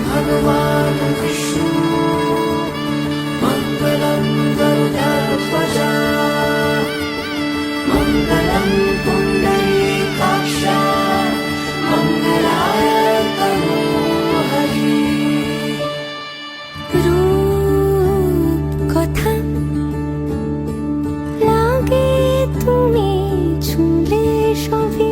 भगवान् विष्णु मङ्गलं गरुडध्वजा मङ्गलं पुण्डरीकाक्ष मङ्गलाय तनोहरि रूप कथा लागे तुमी छुले सभी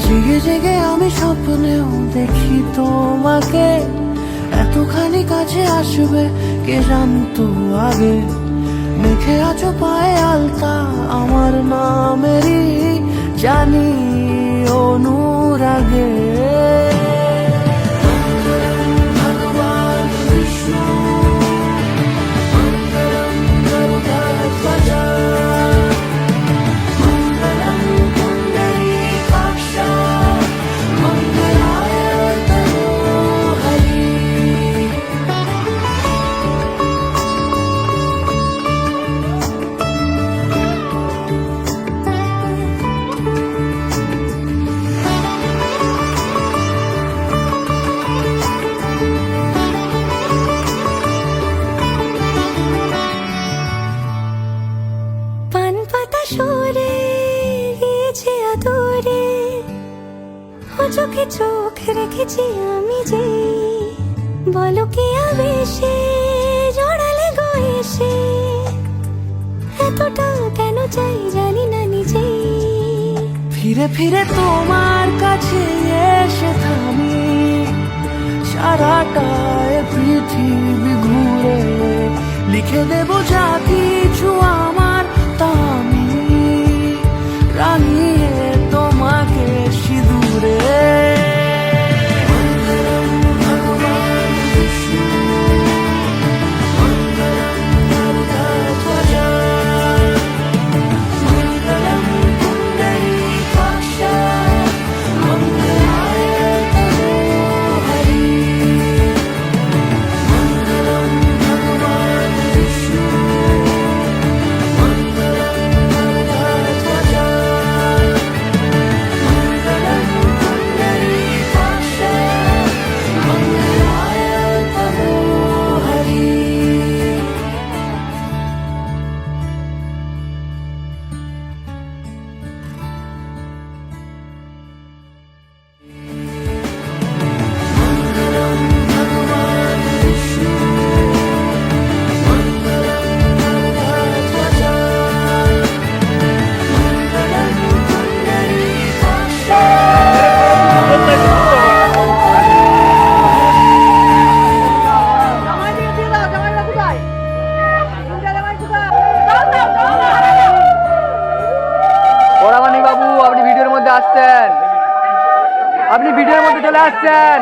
জেগে জেগে আমি স্বপ্নেও দেখি তোমাকে, এতখানি কাছে আসবে কে জানতো আগে। মেখে আছো পায়ে আলতা আমার নামেরই, জানি অনুরাগে। চোখে চোখ রেখেছি আমি যে, বলো কি আবেশে জড়ালে গয়েছে, এতটা কেন চাই জানি না নিজে। ফিরে ফিরে তোমার কাছে এসে থামি, সারাটা পৃথিবী ঘুরে লিখে দেব যা কিছু আমার, তা আমি রাঙিয়ে তোমাকে সিঁদুরে। আপনি ভিডিওর মধ্যে চলে আসছেন।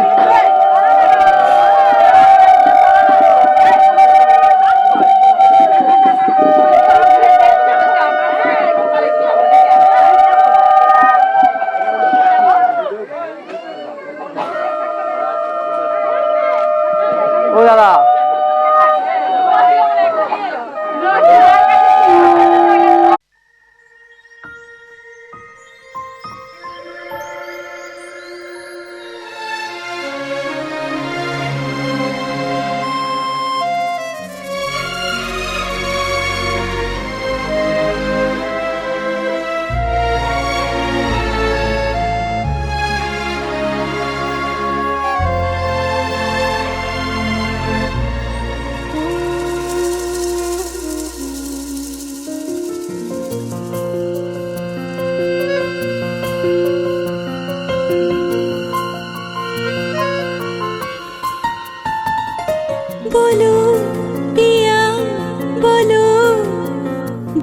ও দাদা बोलो पिया बोलो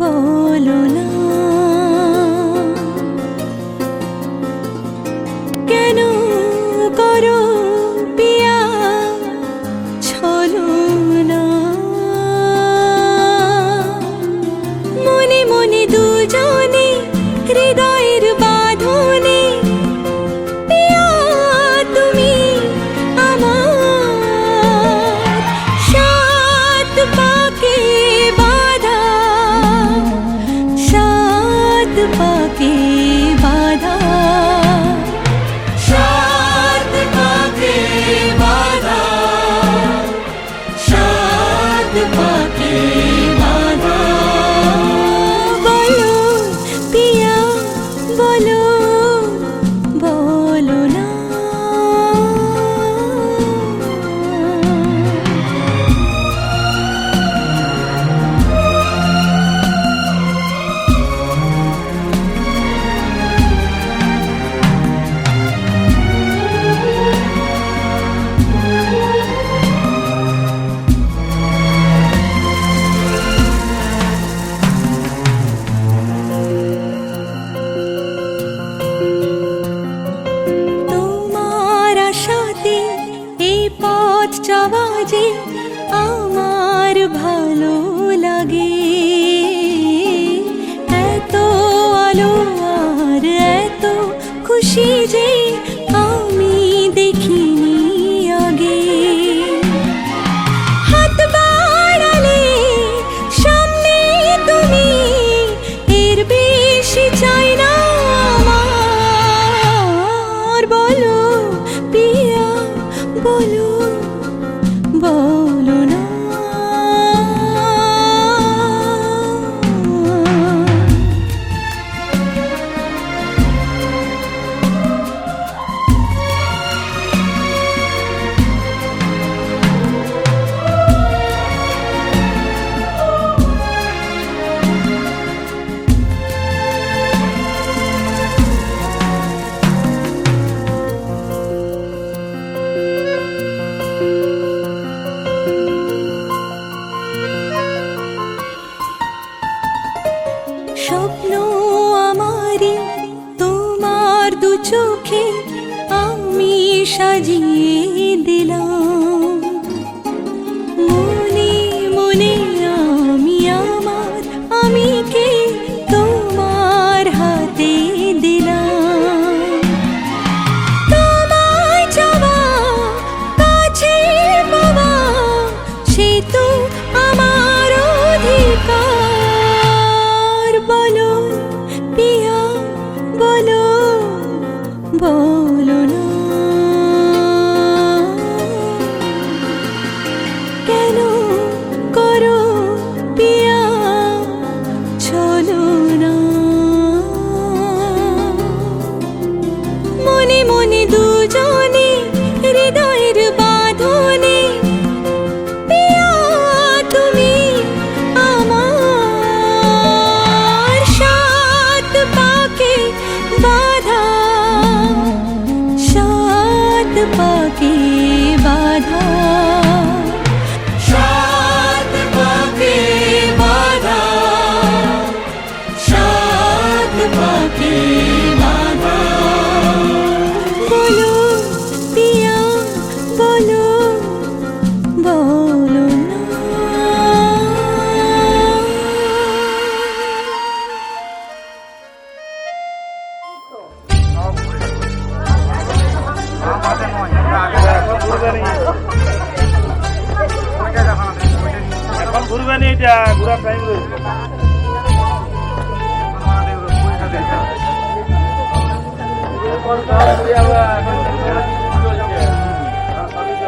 बोलो ना केनो करो पिया छलो ना मने मने दुजने हृदयेर बाँधने पिया तुमी आमार যে আমার ভালো লাগে, এত আলো আর এত খুশি যে আমি দেখিনি আগে। হাত বাড়ালে সামনে তুমি, এর বেশি চাই না আমার। বলো পিয়া বলো, বলো না। স্বপ্ন আমারই তোমার দু চোখে আমি সাজিয়ে দিলাম। মনে মনে আমি আমার আমিকে তোমার হাতে দিলাম। তোমায় চাওয়া কাছে পাওয়া সে তো আমার অধিকার। বলো পিয়া বলো, বলো না। কেন করো পিয়া চলো না। মনে মনে দুজনে হৃদয়ের বাঁধনে পিয়া তুমি আমার। সাত পাকে বাঁধা, সাত পাকে বাঁধা, সাত পাকে বাঁধা, সাত পাকে বাঁধা। বলো পিয়া বলো, বলো না। এখন ঘুরবে নি, এটা ঘুরার টাইম রয়েছে।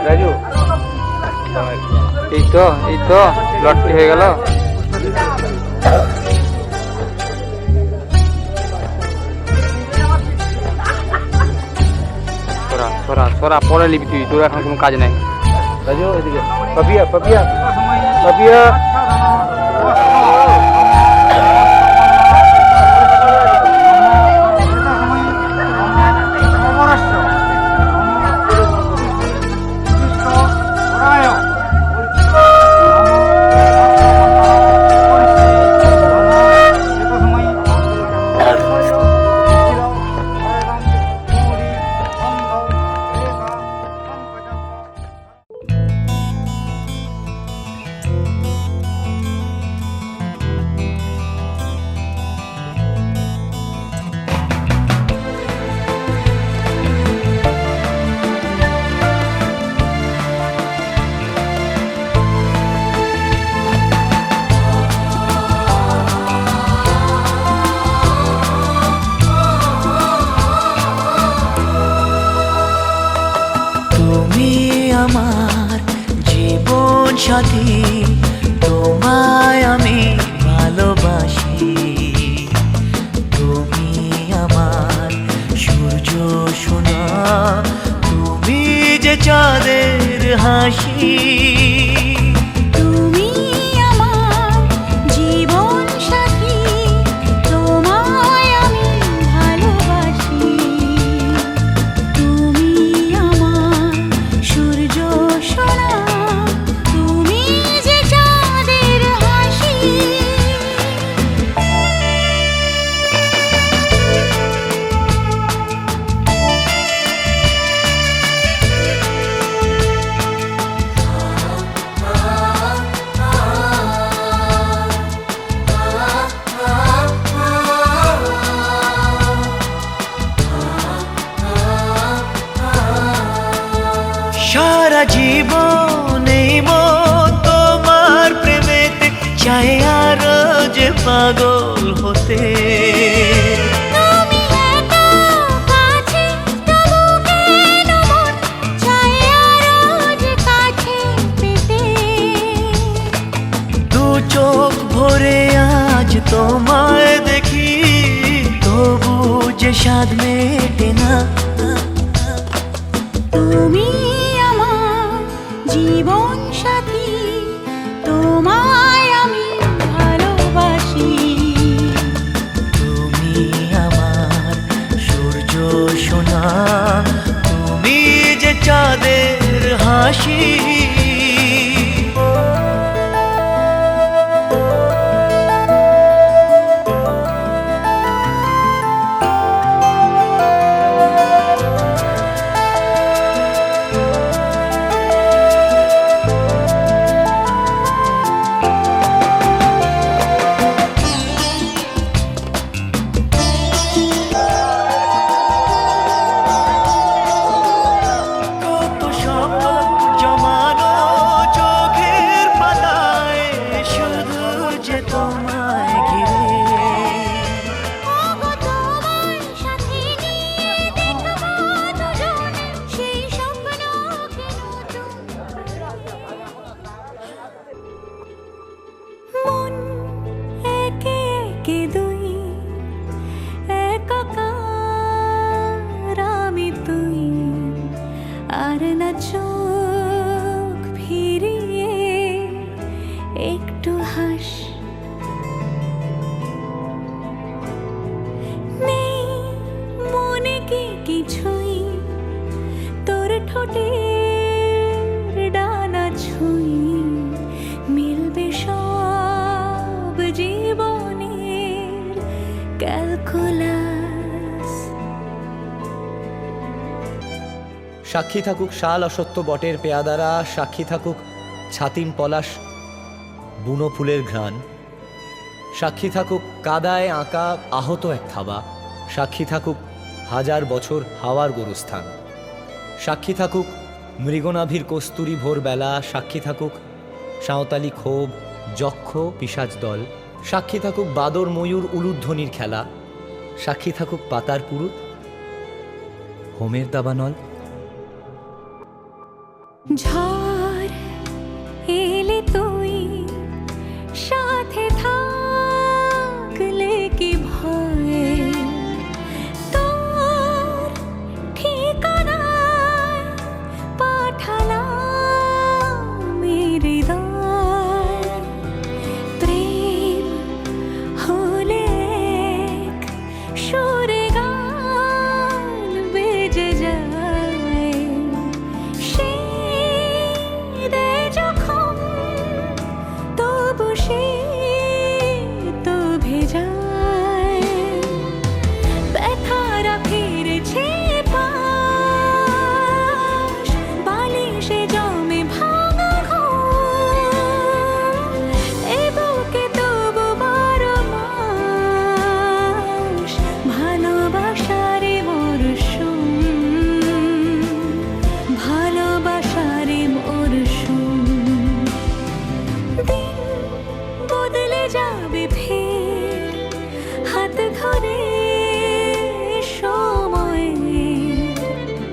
রাজু এই তো লটটি হয়ে গেল। সরা সরা সরা, পরে লিবি তুই, তোর এখন কোনো কাজ নাই। রাজু এদিকে পাপিয়া পাপিয়া পাপিয়া। সাথী, তোমায় আমি ভালোবাসি। তুমি আমার সূর্য সোনা, তুমি যে চাঁদের হাসি। তুমি আমার জীবন সাথী, তোমায় আমি ভালোবাসি। তুমি আমার সূর্য সোনা, তুমি যে চাঁদের হাসি। সারা জীবন এই মন তোমার প্রেমেতে চাই আরো যে পাগল হতে। তুমি এত কাছে তবু কেন মন চায় আরো যে কাছে পেতে। দু চোখ ভরে আজ তোমায় দেখি, তবু যে স্বাদ মেটে না। তুমি আমার জীবন সাথী, তোমায় আমি ভালোবাসি। তুমি আমার সূর্য সোনা, তুমি যে চাঁদের হাসি। কত স্বপ্ন জমানো চোখের পাতায়, শুধু যে তোমায় ঘিরে। ওগো তোমার সাথে নিয়ে দেখবো দুজনে সেই স্বপ্নকে নতুন। মন একে একে দুই, একাকার আমি তুই, আর না চোখ ফিরিয়ে একটু হাস। নেই মনে কি কিছুই, তোর ঠোঁটের ডানা ছুঁই, মিলবে সব জীবনের ক্যালকুলাস। সাক্ষী থাকুক শাল অসত্য বটের পেয়াদারা, সাক্ষী থাকুক ছাতিম পলাশ বুনো ফুলের ঘ্রাণ, সাক্ষী থাকুক কাদায় আঁকা আহত এক থাবা, সাক্ষী থাকুক হাজার বছর হাওয়ার গোরস্থান, সাক্ষী থাকুক মৃগনাভির কস্তুরী ভোরবেলা, সাক্ষী থাকুক সাঁওতালি ক্ষোভ যক্ষ পিশাচ দল, সাক্ষী থাকুক বাদর ময়ূর উলুধ্বনির খেলা, সাক্ষী থাকুক পাতার পুরুত হোমের দাবানল। ঝড় এলে তুই সাথে থাকলে কি ভয়, তোর ঠিকানায় পাঠালাম হৃদয়। প্রেম হলে এক সুরে গান বেজে যায়, সেই দে যখন তবু সে তো ভেজায়। ব্যথারা ফিরেছে পাশ, বালিশে জমে ভাঙা ঘর, এ বুকে তবু 12 মাস ভালোবাসারে মরশুম, ভালোবাসারে মরশুম। দিন বদলে যাবে ফের হাত ধরে সময়,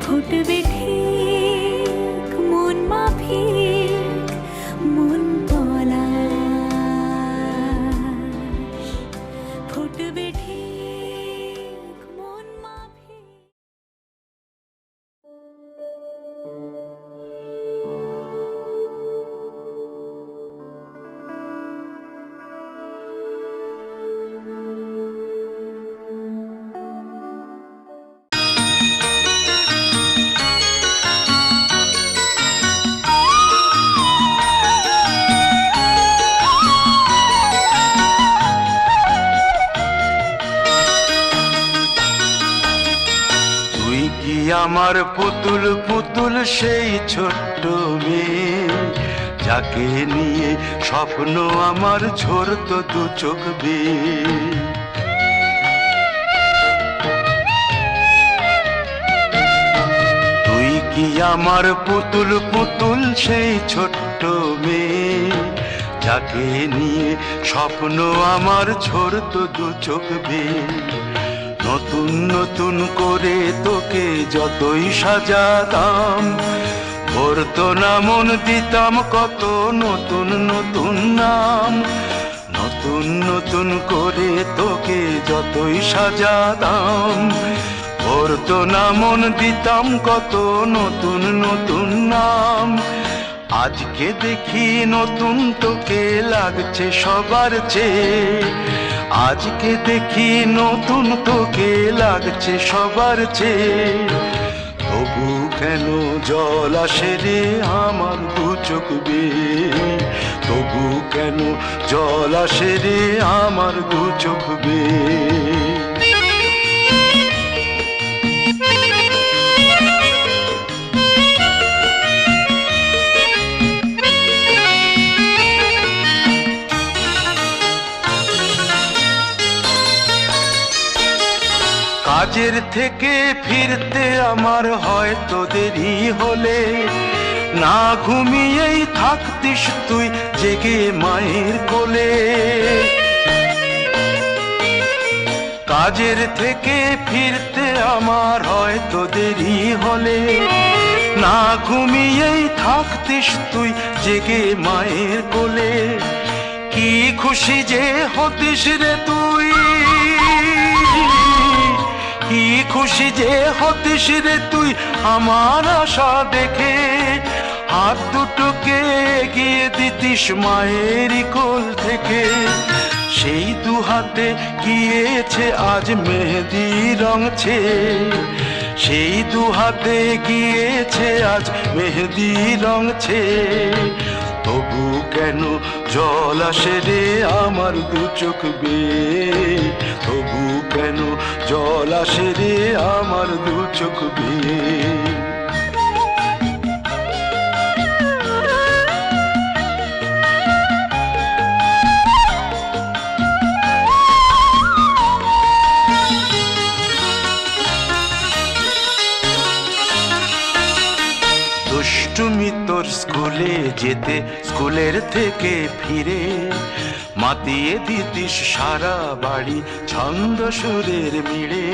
ফুটবে ঠিক মন মাফিক মন পলাশ, ফুটবে ঠিক মন মাফিক। তুই কি আমার পুতুল পুতুল সেই ছোট্ট মেয়ে, যাকে নিয়ে স্বপ্ন আমার ঝরতো দু চোখ বেয়ে। তুই কি আমার পুতুল পুতুল সেই ছোট্ট মেয়ে, যাকে নিয়ে স্বপ্ন আমার ঝরতো দু চোখ বেয়ে। নতুন নতুন করে তোকে যতই সাজাতাম, ভরতো না মন, দিতাম কত নতুন নতুন নাম। নতুন নতুন করে তোকে যতই সাজাতাম, ভরতো না মন, দিতাম কত নতুন নতুন নাম। আজকে দেখি নতুন তোকে লাগছে সবার চেয়ে, আজকে দেখি নতুন তোকে লাগছে সবার চেয়ে। তবু কেন জল আসে রে আমার দু চোখ বেয়ে, তবু কেন জল আসে রে আমার দু চোখ বেয়ে। কাজের থেকে ফিরতে আমার হয়তো দেরি হলে, না ঘুমিয়েই থাকতিস তুই জেগে মায়ের কোলে। কাজের থেকে ফিরতে আমার হয়তো দেরি হলে, না ঘুমিয়েই থাকতিস তুই জেগে মায়ের কোলে। কি খুশি যে হতিস রে তুই, কি খুশি যে হতিস রে তুই আমার আশা দেখে। হাত দুটোকে এগিয়ে দিতিস মায়েরই কোল থেকে, সেই দু হাতে গিয়েছে আজ মেহেদি রং ছেয়ে। সেই দু হাতে গিয়েছে আজ মেহেদি রং ছেয়ে। তবু কেন জল আসে রে আমার দু চোখ বেয়ে, তবু কেন জল আসে রে আমার দু চোখ বেয়ে। দুষ্টুমি তোর স্কুলে যেতে, স্কুলের থেকে ফিরে মাতিয়ে দিতিস সারা বাড়ি ছন্দ সুরের মিড়ে।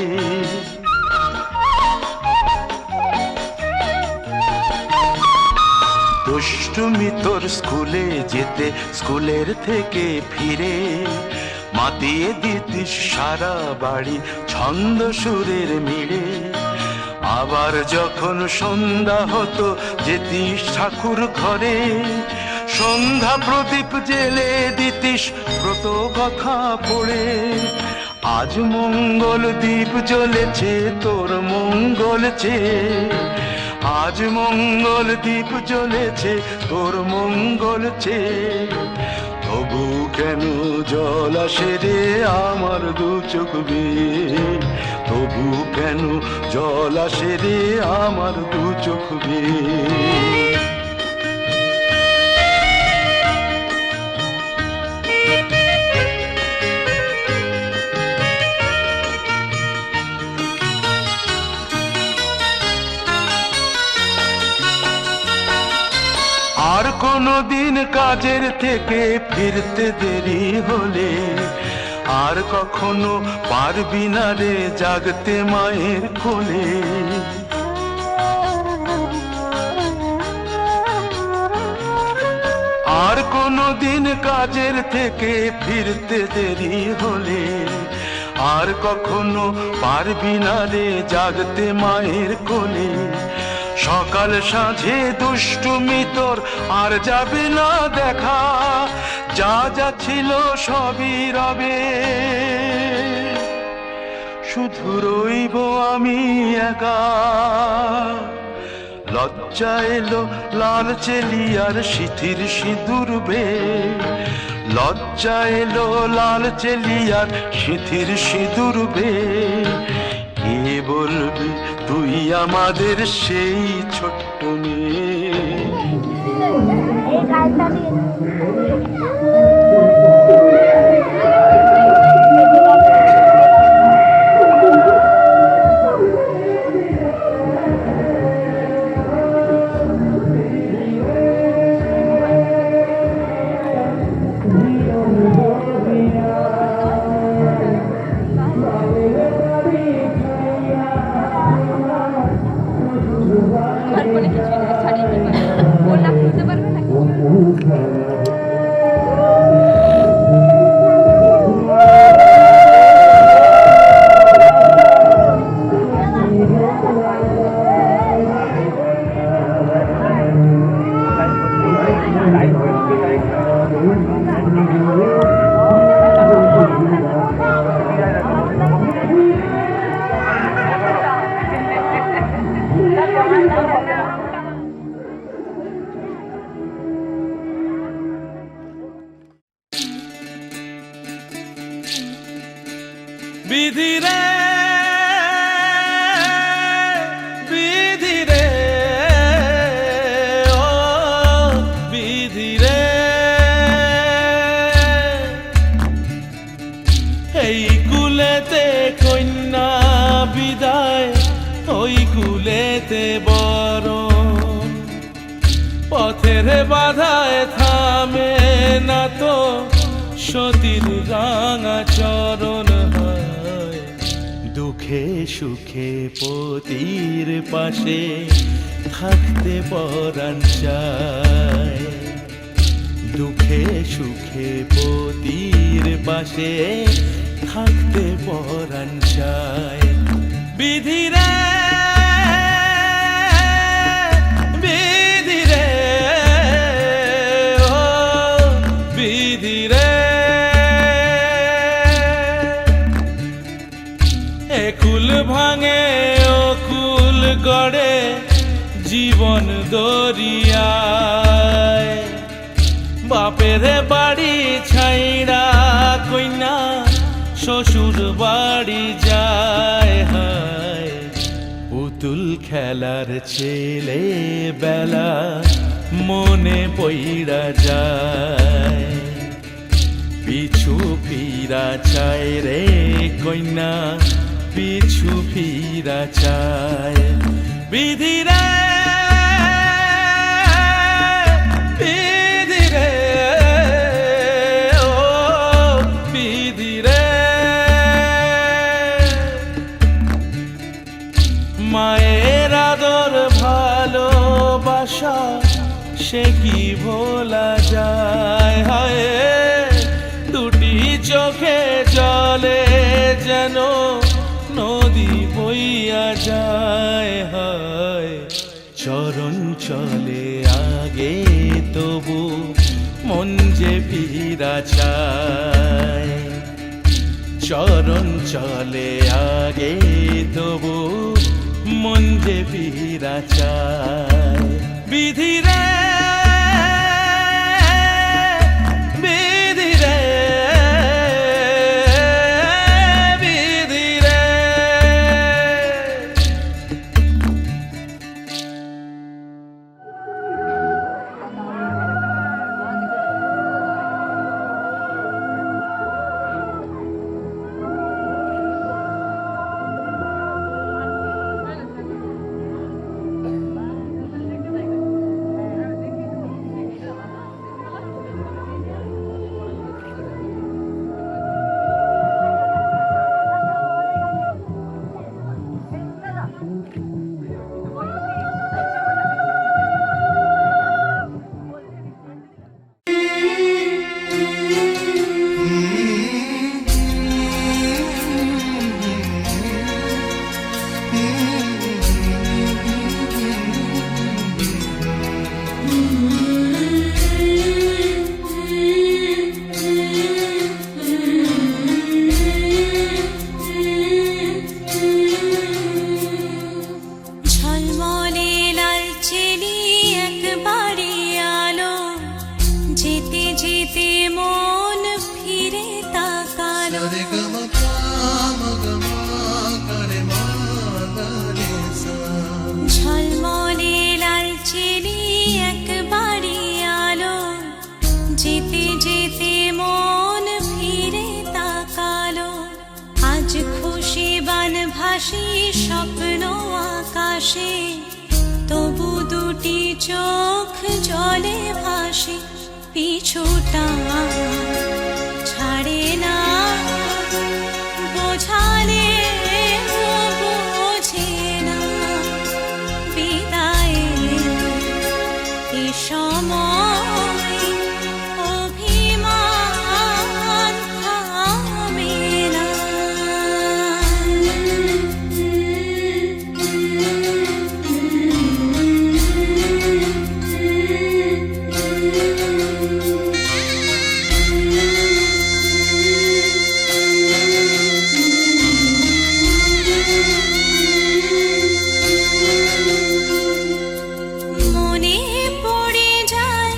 দুষ্টুমি তোর স্কুলে যেতে, স্কুলের থেকে ফিরে মাতিয়ে দিতিস সারা বাড়ি ছন্দ সুরের মিড়ে। আবার যখন সন্ধ্যা হতো যেতিস ঠাকুর ঘরে, সন্ধ্যা প্রদীপ জেলে দিতিস ব্রত কথা পড়ে। আজ মঙ্গল দ্বীপ জ্বলেছে তোর মঙ্গল চেয়ে, আজ মঙ্গল দ্বীপ জ্বলেছে তোর মঙ্গল চেয়ে। তবু কেন জল আসে রে আমার দু চোখ বেয়ে, তবু কেন জল আসে রে আমার দু চোখ বেয়ে। আর কোনো দিন কাজের থেকে ফিরতে দেরি হলে, আর কখনো পারবি না রে জাগতে মায়ের কোলে। আর কোনো দিন কাজের থেকে ফিরতে দেরি হলে, আর কখনো পারবি না রে জাগতে মায়ের কোলে। সকাল সাঁঝে দুষ্টুমি তোর আর যাবে না দেখা, যা যা ছিল সবই রবে। শুধু রইব আমি একা, লজ্জা এলো লাল চেলিয়ার সিথির সিঁদুর বে। লজ্জা এলো লাল চেলিয়ার সিথির সিঁদুর বে। কে বলবে তুই আমাদের সেই ছোট্ট মেয়ে। বিধি রে বিধি রে ও বিধি রে এই কুলেতে কন্যা বিদায় ওই কুলেতে বরণ পথের বাধায় থামে না তো সতীর রাঙা চরণ হয় দুঃখে সুখে পতির পাশে থাকতে পরাণ চায় দুঃখে সুখে পতির পাশে থাকতে পরাণ চায় বিধি রে বিধি রে ও বিধি রে একুল ভাঙে ও কুল গড়ে জীবন দরিয়ায় বাপের বাড়ি ছাইড়া কইনা শ্বশুর বাড়ি যায় হায় পুতুল খেলার ছেলে বেলা মনে পইড়া যায় পিছু ফিরা চায় রে কইনা পিছু ফিরা চায় বিধি রে বিধি রে ও বিধি রে মায়ের আদর ভালোবাসা সে কি ভোলা যায় হায় দুটি চোখে জলে যেন নদী বইয়া যায় হায় চরণ চলে আগে তবু মন যে ফিরা চায় চরণ চলে আগে তবু মন যে ফিরা চায় বিধি রে বিধি রে বিধি রে ভাসি স্বপ্ন আকাশে তবু দুটি চোখ জলে ভাসে পিছুটা ছাড়ে না বোঝালে বোঝে না বিদায় এ সময় অভিমান থামে না। মনে পড়ে যায়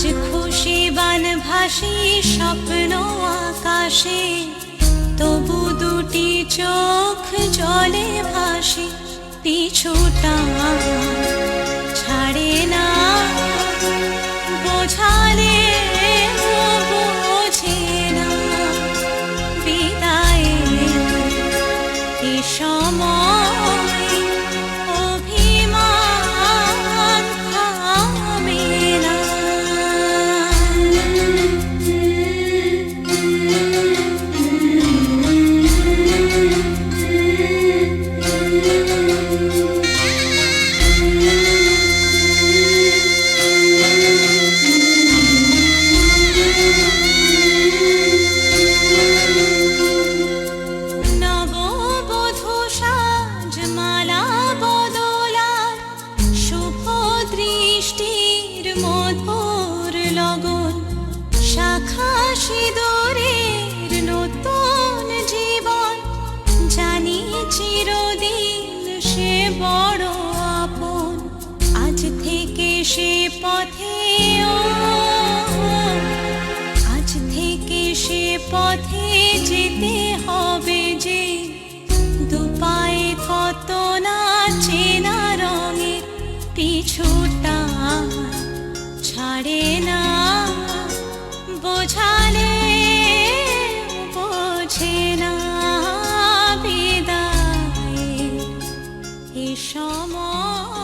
আজ খুশি বান ভাসি স্বপ্ন আকাশে, তবু দুটি চোখ জলে ভাসি, পিছুটা ছাড়ে না, বোঝালে বোঝে না, বিদায়ের এ সময় অভিমান থামে না। নববধূ সাজমালা বদলার, শুভ দৃষ্টির মধুর লগন, শাখা সিঁদুরের নতুন জীবন, জানি চিরদিন সে বড় আপন। আজ থেকে সে পথে আজ থেকে সে পথে যেতে হবে যে, দুপায়ে কত না চেনা রঙের, পিছুটা ছাড়ে না, বোঝালে বোঝে না, বিদায়ের এ সময়